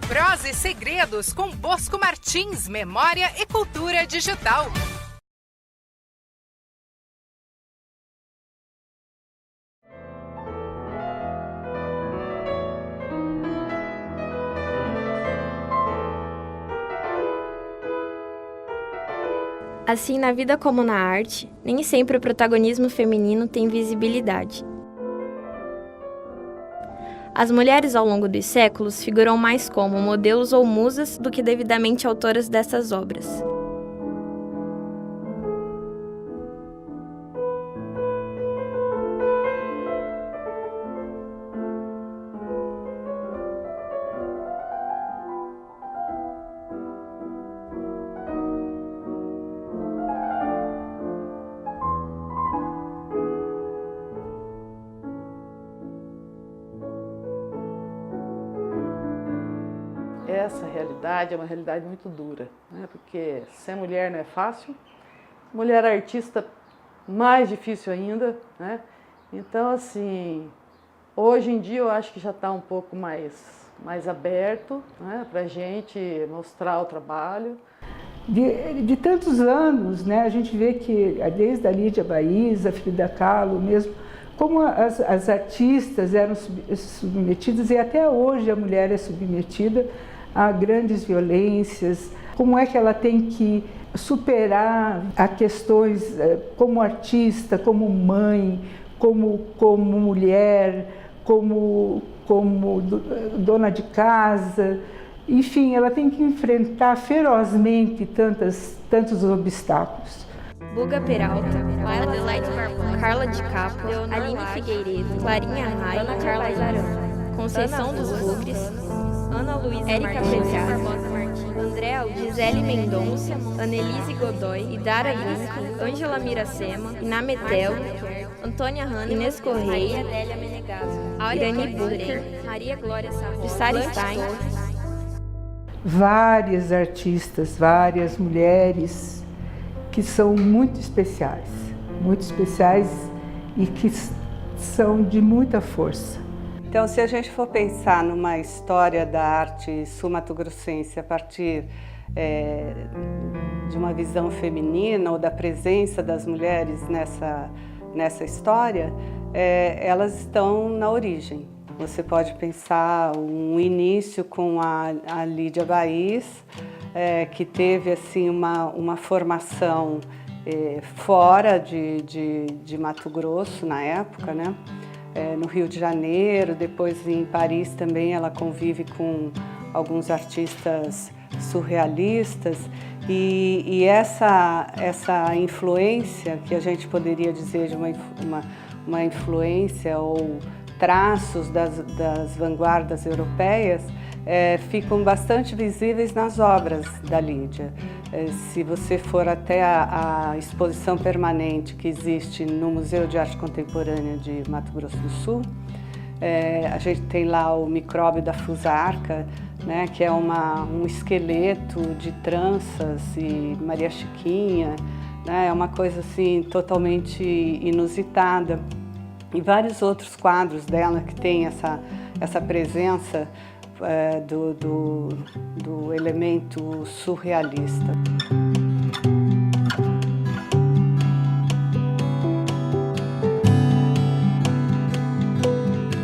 Prosa e Segredos com Bosco Martins, Memória e Cultura Digital. Assim, na vida como na arte, nem sempre o protagonismo feminino tem visibilidade. As mulheres ao longo dos séculos figuram mais como modelos ou musas do que devidamente autoras dessas obras. Essa realidade é uma realidade muito dura, né? Porque ser mulher não é fácil, mulher artista mais difícil ainda, né? Então, assim, hoje em dia eu acho que já está um pouco mais aberto, né? Para a gente mostrar o trabalho. De tantos anos, né? A gente vê que desde a Lídia Baiza, a Frida Kahlo mesmo, como as artistas eram submetidas, e até hoje a mulher é submetida a grandes violências, como é que ela tem que superar a questões como artista, como mãe, como mulher, como dona de casa. Enfim, ela tem que enfrentar ferozmente tantos obstáculos. Buga Peralta, Laila Adelaide Barbosa, Carla de Capa, Aline Figueiredo, Clarinha Rai, Ana Carla Zarão, Conceição dos Bugres, Ana Luísa Érica Pedraza, André Alves, Gisele Mendonça, Annelise Godoy, Idara Yunque, Ângela Miracema, Inametel, Antônia Hanna, Inês Correia, Irani Bunker, Maria Glória Sarro, Sara Stein. Várias artistas, várias mulheres que são muito especiais e que são de muita força. Então, se a gente for pensar numa história da arte sul-mato-grossense a partir de uma visão feminina ou da presença das mulheres nessa história, elas estão na origem. Você pode pensar um início com a Lídia Baiza, que teve assim, uma formação fora de Mato Grosso na época, né? No Rio de Janeiro, depois em Paris também ela convive com alguns artistas surrealistas e essa influência, que a gente poderia dizer de uma influência ou traços das vanguardas europeias, ficam bastante visíveis nas obras da Lídia. Se você for até a exposição permanente que existe no Museu de Arte Contemporânea de Mato Grosso do Sul, a gente tem lá o micróbio da fusarca, né, que é um esqueleto de tranças e Maria Chiquinha, né, é uma coisa assim totalmente inusitada. E vários outros quadros dela que tem essa presença do elemento surrealista.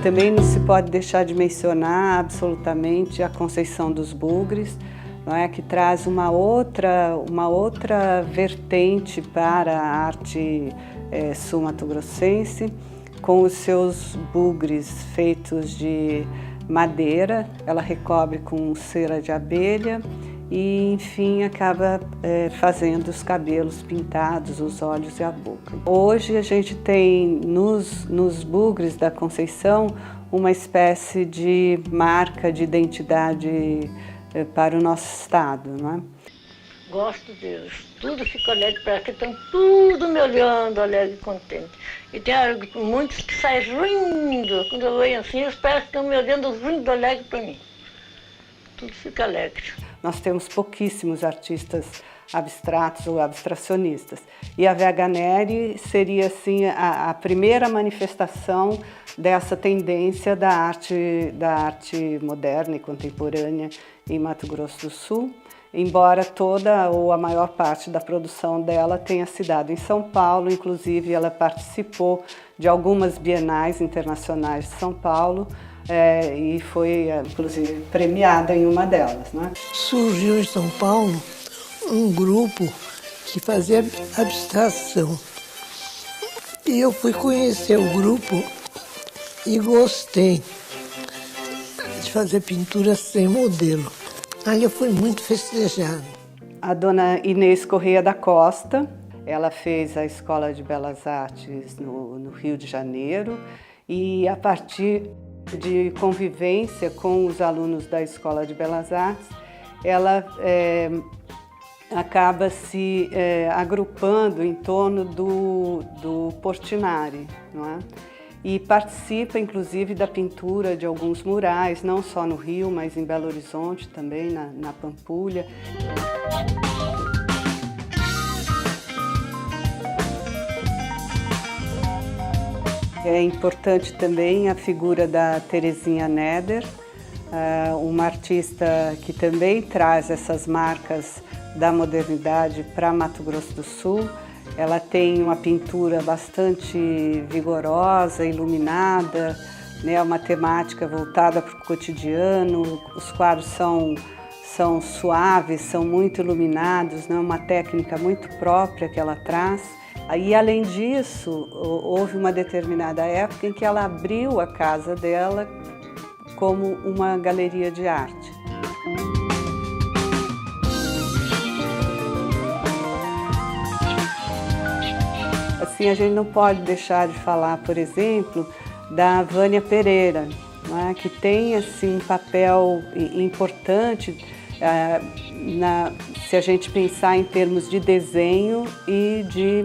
Também não se pode deixar de mencionar absolutamente a Conceição dos Bugres, não é, que traz uma outra vertente para a arte sul-mato-grossense, com os seus bugres feitos de madeira. Ela recobre com cera de abelha e, enfim, acaba fazendo os cabelos pintados, os olhos e a boca. Hoje a gente tem nos bugres da Conceição uma espécie de marca de identidade para o nosso estado, não é? Gosto deles, tudo fica alegre, parece que estão tudo me olhando, alegre e contente. E tem muitos que saem rindo, quando eu vejo assim, eles parecem que estão me olhando rindo alegre para mim. Tudo fica alegre. Nós temos pouquíssimos artistas abstratos ou abstracionistas. E a VH Neri seria assim, a primeira manifestação dessa tendência da arte moderna e contemporânea em Mato Grosso do Sul, embora toda ou a maior parte da produção dela tenha se dado em São Paulo. Inclusive ela participou de algumas bienais internacionais de São Paulo e foi inclusive premiada em uma delas, né? Surgiu em São Paulo um grupo que fazia abstração e eu fui conhecer o grupo e gostei de fazer pintura sem modelo. Aí eu fui muito festejada. A dona Inês Correia da Costa, ela fez a Escola de Belas Artes no Rio de Janeiro e a partir de convivência com os alunos da Escola de Belas Artes, ela acaba se agrupando em torno do Portinari, não é? E participa, inclusive, da pintura de alguns murais, não só no Rio, mas em Belo Horizonte também, na Pampulha. É importante também a figura da Terezinha Neder, uma artista que também traz essas marcas da modernidade para Mato Grosso do Sul. Ela tem uma pintura bastante vigorosa, iluminada, né, uma temática voltada para o cotidiano. Os quadros são suaves, são muito iluminados, né, uma técnica muito própria que ela traz. E, além disso, houve uma determinada época em que ela abriu a casa dela como uma galeria de arte. Assim, a gente não pode deixar de falar, por exemplo, da Vânia Pereira, né, que tem assim, um papel importante se a gente pensar em termos de desenho e de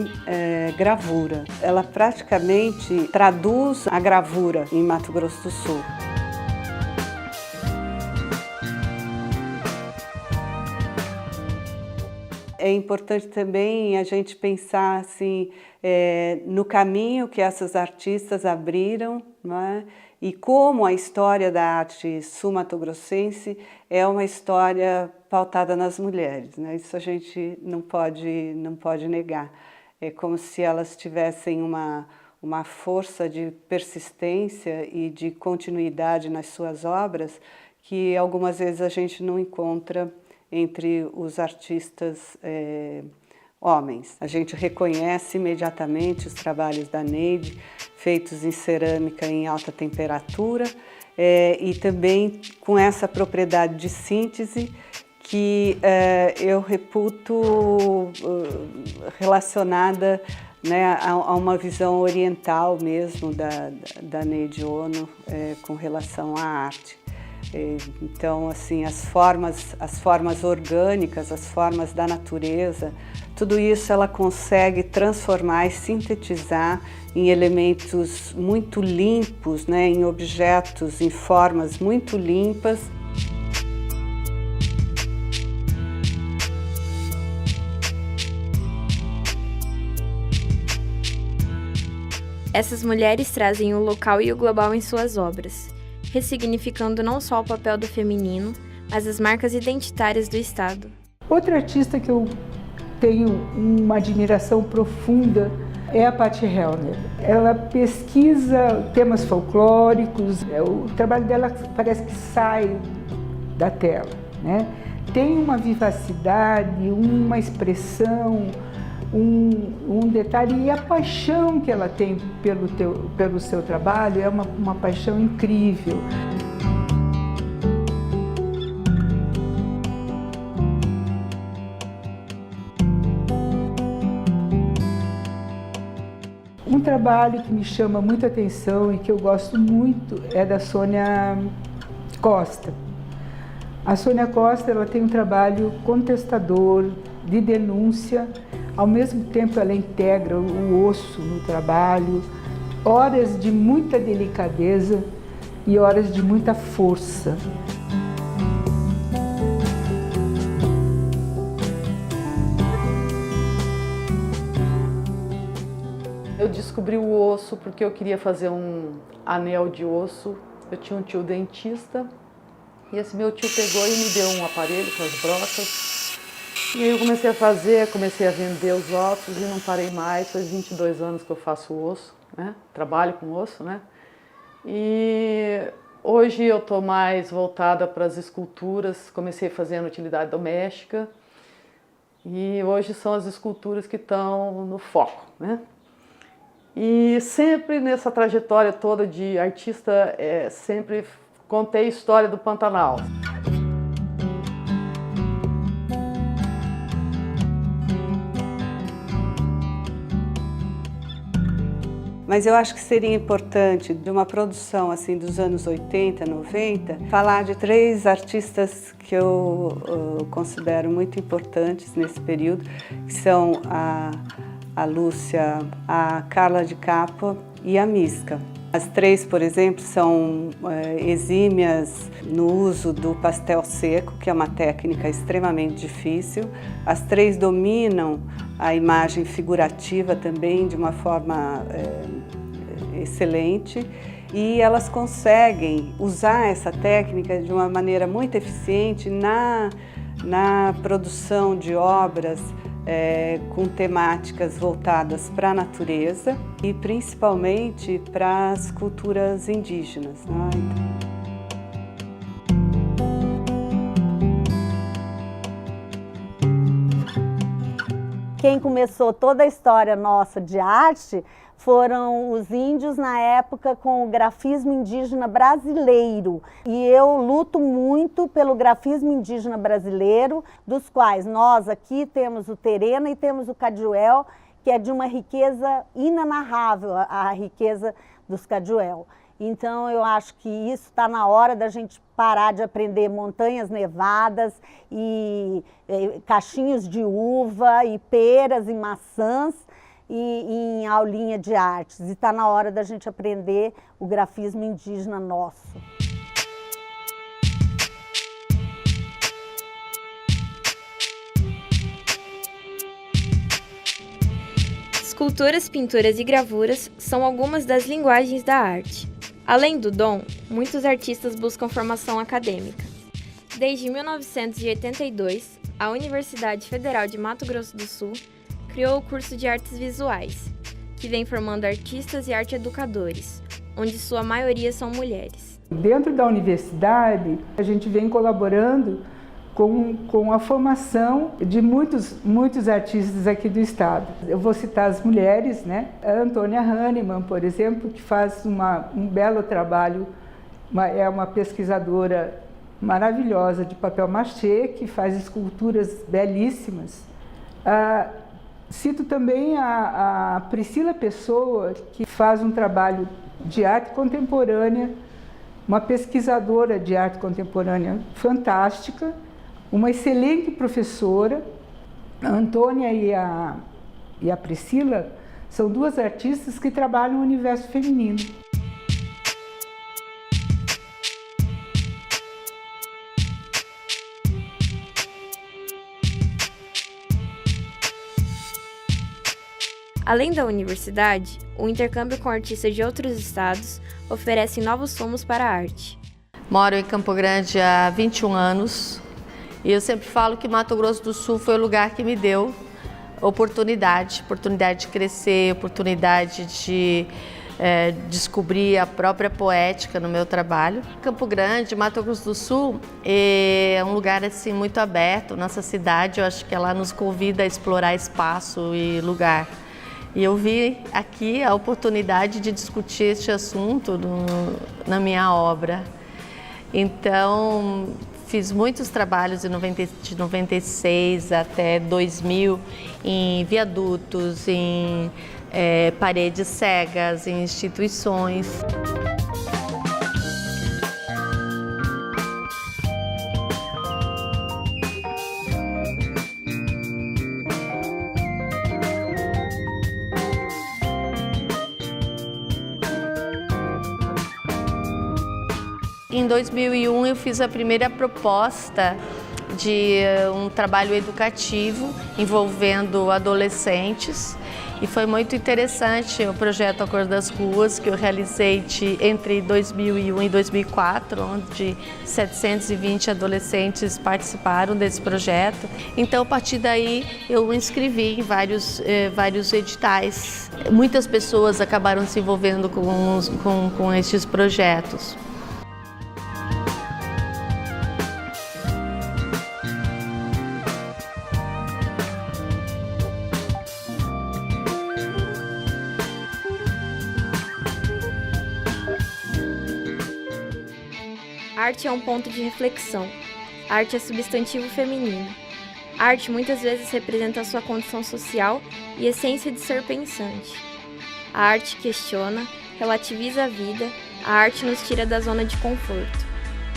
gravura. Ela praticamente traduz a gravura em Mato Grosso do Sul. É importante também a gente pensar assim, no caminho que essas artistas abriram, né? E como a história da arte sul-mato-grossense é uma história pautada nas mulheres, né? Isso a gente não pode negar. É como se elas tivessem uma força de persistência e de continuidade nas suas obras que algumas vezes a gente não encontra entre os artistas homens. A gente reconhece imediatamente os trabalhos da Neide, feitos em cerâmica em alta temperatura, e também com essa propriedade de síntese que eu reputo relacionada, né, a uma visão oriental mesmo da Neide Ono com relação à arte. Então, assim, as formas orgânicas, as formas da natureza, tudo isso ela consegue transformar e sintetizar em elementos muito limpos, né, em objetos, em formas muito limpas. Essas mulheres trazem o local e o global em suas obras, ressignificando não só o papel do feminino, mas as marcas identitárias do Estado. Outra artista que eu tenho uma admiração profunda é a Patty Hellner. Ela pesquisa temas folclóricos, o trabalho dela parece que sai da tela, né? Tem uma vivacidade, uma expressão, um detalhe, e a paixão que ela tem pelo seu trabalho é uma paixão incrível. Um trabalho que me chama muita atenção e que eu gosto muito é da Sônia Costa. A Sônia Costa, ela tem um trabalho contestador, de denúncia. Ao mesmo tempo, ela integra o osso no trabalho, horas de muita delicadeza e horas de muita força. Eu descobri o osso porque eu queria fazer um anel de osso. Eu tinha um tio dentista e esse meu tio pegou e me deu um aparelho com as brotas. E aí eu comecei a fazer, comecei a vender os ossos e não parei mais. Faz 22 anos que eu faço osso, né? Trabalho com osso, né? E hoje eu estou mais voltada para as esculturas. Comecei fazendo utilidade doméstica e hoje são as esculturas que estão no foco, né? E sempre nessa trajetória toda de artista, sempre contei a história do Pantanal. Mas eu acho que seria importante, de uma produção assim dos anos 80, 90, falar de 3 artistas que eu considero muito importantes nesse período, que são a Lúcia, a Carla de Capua e a Misca. As 3, por exemplo, são exímias no uso do pastel seco, que é uma técnica extremamente difícil. As 3 dominam a imagem figurativa também de uma forma excelente e elas conseguem usar essa técnica de uma maneira muito eficiente na produção de obras com temáticas voltadas para a natureza e principalmente para as culturas indígenas, né? Quem começou toda a história nossa de arte foram os índios na época com o grafismo indígena brasileiro. E eu luto muito pelo grafismo indígena brasileiro, dos quais nós aqui temos o terena e temos o caduel, que é de uma riqueza inenarrável, a riqueza dos caduel. Então eu acho que isso está na hora da gente parar de aprender montanhas nevadas e cachinhos de uva e peras e maçãs em aulinha de artes. E está na hora da gente aprender o grafismo indígena nosso. Esculturas, pinturas e gravuras são algumas das linguagens da arte. Além do dom, muitos artistas buscam formação acadêmica. Desde 1982, a Universidade Federal de Mato Grosso do Sul criou o curso de Artes Visuais, que vem formando artistas e arte-educadores, onde sua maioria são mulheres. Dentro da universidade, a gente vem colaborando com a formação de muitos artistas aqui do estado. Eu vou citar as mulheres, né? A Antônia Hahnemann, por exemplo, que faz um belo trabalho, é uma pesquisadora maravilhosa de papel machê, que faz esculturas belíssimas. Cito também a Priscila Pessoa, que faz um trabalho de arte contemporânea, uma pesquisadora de arte contemporânea fantástica, uma excelente professora. A Antônia e a Priscila são 2 artistas que trabalham no universo feminino. Além da universidade, o intercâmbio com artistas de outros estados oferece novos rumos para a arte. Moro em Campo Grande há 21 anos e eu sempre falo que Mato Grosso do Sul foi o lugar que me deu oportunidade de crescer, oportunidade de descobrir a própria poética no meu trabalho. Campo Grande, Mato Grosso do Sul, é um lugar assim muito aberto. Nossa cidade, eu acho que ela nos convida a explorar espaço e lugar. E eu vi aqui a oportunidade de discutir este assunto na minha obra. Então, fiz muitos trabalhos de 96 até 2000 em viadutos, em paredes cegas, em instituições. Em 2001 eu fiz a primeira proposta de um trabalho educativo envolvendo adolescentes E foi muito interessante o projeto A Cor das Ruas, que eu realizei entre 2001 e 2004, onde 720 adolescentes participaram desse projeto. Então, a partir daí, eu me inscrevi em vários editais. Muitas pessoas acabaram se envolvendo com estes projetos. Arte é um ponto de reflexão. Arte é substantivo feminino. Arte muitas vezes representa a sua condição social e essência de ser pensante. A arte questiona, relativiza a vida, a arte nos tira da zona de conforto.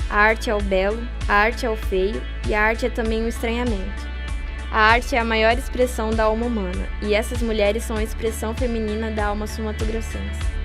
A arte é o belo, a arte é o feio e a arte é também um estranhamento. A arte é a maior expressão da alma humana e essas mulheres são a expressão feminina da alma sul-mato-grossense.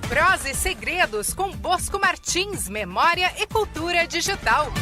Prosa e Segredos com Bosco Martins, Memória e Cultura Digital.